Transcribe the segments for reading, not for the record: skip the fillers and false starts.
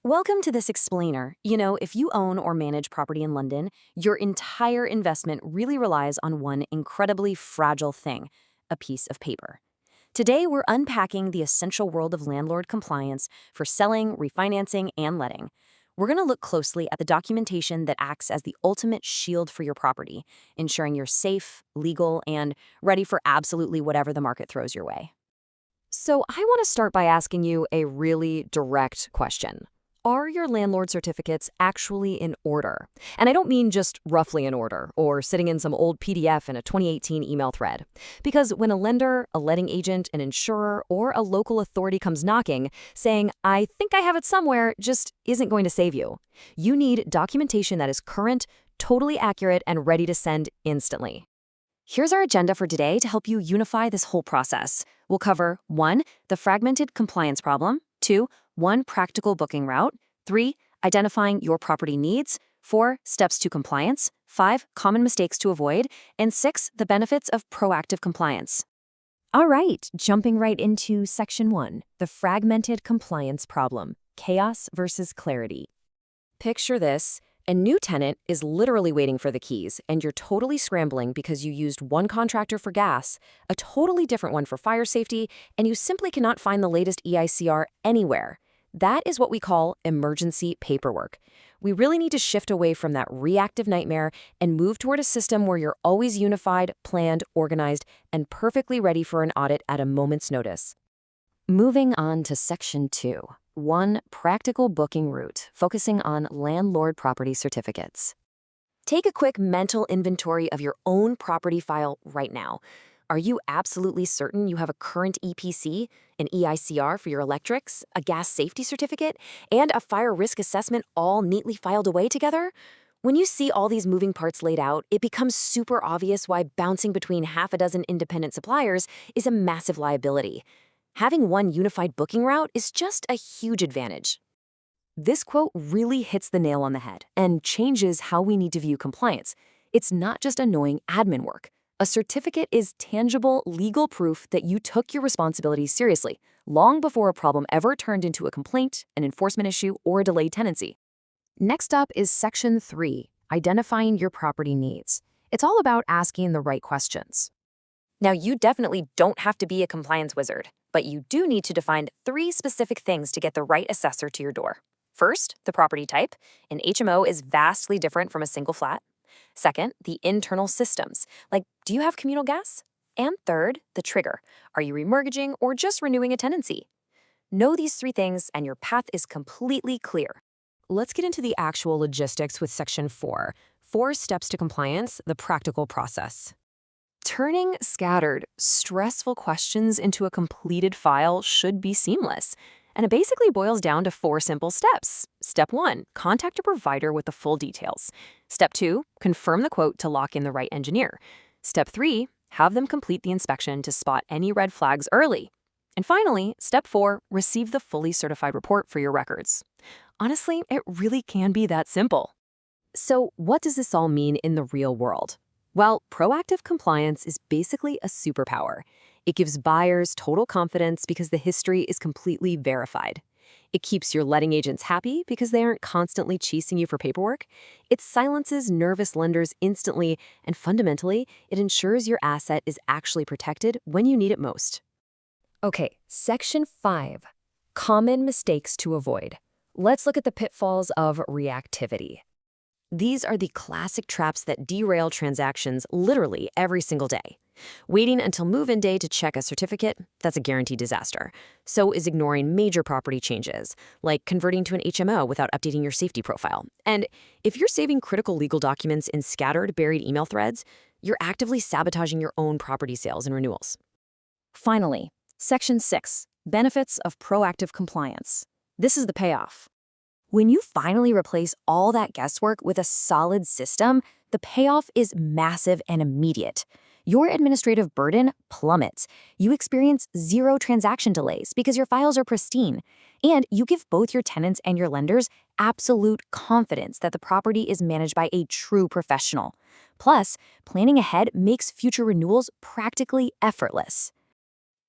Welcome to this explainer. You know, if you own or manage property in London, your entire investment really relies on one incredibly fragile thing, a piece of paper. Today, we're unpacking the essential world of landlord compliance for selling, refinancing, and letting. We're going to look closely at the documentation that acts as the ultimate shield for your property, ensuring you're safe, legal, and ready for absolutely whatever the market throws your way. So, I want to start by asking you a really direct question. Are your landlord certificates actually in order? And I don't mean just roughly in order or sitting in some old PDF in a 2018 email thread. Because when a lender, a letting agent, an insurer, or a local authority comes knocking, saying, I think I have it somewhere, just isn't going to save you. You need documentation that is current, totally accurate, and ready to send instantly. Here's our agenda for today to help you unify this whole process. We'll cover 1. The fragmented compliance problem, 2. 1. Practical booking route, 3. Identifying your property needs, 4. Steps to compliance, 5. Common mistakes to avoid, and 6. The benefits of proactive compliance. All right, jumping right into Section 1, the fragmented compliance problem, chaos versus clarity. Picture this. A new tenant is literally waiting for the keys, and you're totally scrambling because you used one contractor for gas, a totally different one for fire safety, and you simply cannot find the latest EICR anywhere. That is what we call emergency paperwork. We really need to shift away from that reactive nightmare and move toward a system where you're always unified, planned, organized, and perfectly ready for an audit at a moment's notice. Moving on to Section 2. 1. Practical booking route, focusing on landlord property certificates. Take a quick mental inventory of your own property file right now. Are you absolutely certain you have a current EPC, an EICR for your electrics, a gas safety certificate, and a fire risk assessment all neatly filed away together? When you see all these moving parts laid out, it becomes super obvious why bouncing between half a dozen independent suppliers is a massive liability. Having one unified booking route is just a huge advantage. This quote really hits the nail on the head and changes how we need to view compliance. It's not just annoying admin work. A certificate is tangible legal proof that you took your responsibilities seriously, long before a problem ever turned into a complaint, an enforcement issue, or a delayed tenancy. Next up is Section 3, identifying your property needs. It's all about asking the right questions. Now, you definitely don't have to be a compliance wizard, but you do need to define 3 specific things to get the right assessor to your door. First, the property type. An HMO is vastly different from a single flat. Second, the internal systems, like do you have communal gas? And third, the trigger. Are you remortgaging or just renewing a tenancy? Know these 3 things and your path is completely clear. Let's get into the actual logistics with Section 4. 4 steps to compliance, the practical process. Turning scattered, stressful questions into a completed file should be seamless. And it basically boils down to 4 simple steps. Step 1, contact your provider with the full details. Step 2, confirm the quote to lock in the right engineer. Step 3, have them complete the inspection to spot any red flags early. And finally, Step 4, receive the fully certified report for your records. Honestly, it really can be that simple. So what does this all mean in the real world? Well, proactive compliance is basically a superpower. It gives buyers total confidence because the history is completely verified. It keeps your letting agents happy because they aren't constantly chasing you for paperwork. It silences nervous lenders instantly, and fundamentally, it ensures your asset is actually protected when you need it most. Okay, Section 5, common mistakes to avoid. Let's look at the pitfalls of reactivity. These are the classic traps that derail transactions literally every single day. Waiting until move-in day to check a certificate, that's a guaranteed disaster. So is ignoring major property changes, like converting to an HMO without updating your safety profile. And if you're saving critical legal documents in scattered, buried email threads, you're actively sabotaging your own property sales and renewals. Finally, Section 6, benefits of proactive compliance. This is the payoff. When you finally replace all that guesswork with a solid system, the payoff is massive and immediate. Your administrative burden plummets. You experience 0 transaction delays because your files are pristine. And you give both your tenants and your lenders absolute confidence that the property is managed by a true professional. Plus, planning ahead makes future renewals practically effortless.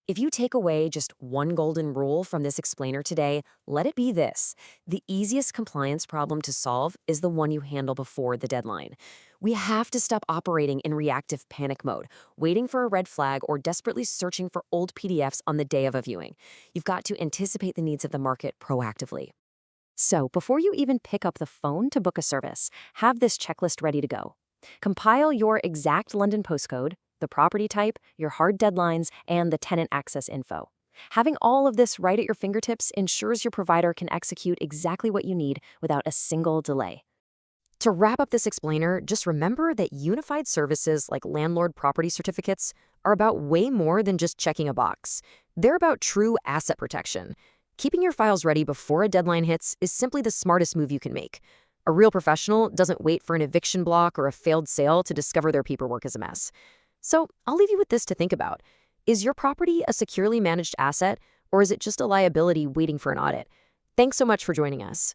If you take away just one golden rule from this explainer today, let it be this. The easiest compliance problem to solve is the one you handle before the deadline. We have to stop operating in reactive panic mode, waiting for a red flag or desperately searching for old PDFs on the day of a viewing. You've got to anticipate the needs of the market proactively. So, before you even pick up the phone to book a service, have this checklist ready to go. Compile your exact London postcode, the property type, your hard deadlines, and the tenant access info. Having all of this right at your fingertips ensures your provider can execute exactly what you need without a single delay. To wrap up this explainer, just remember that unified services like Landlord Property Certificates are about way more than just checking a box. They're about true asset protection. Keeping your files ready before a deadline hits is simply the smartest move you can make. A real professional doesn't wait for an eviction block or a failed sale to discover their paperwork is a mess. So I'll leave you with this to think about. Is your property a securely managed asset, or is it just a liability waiting for an audit? Thanks so much for joining us.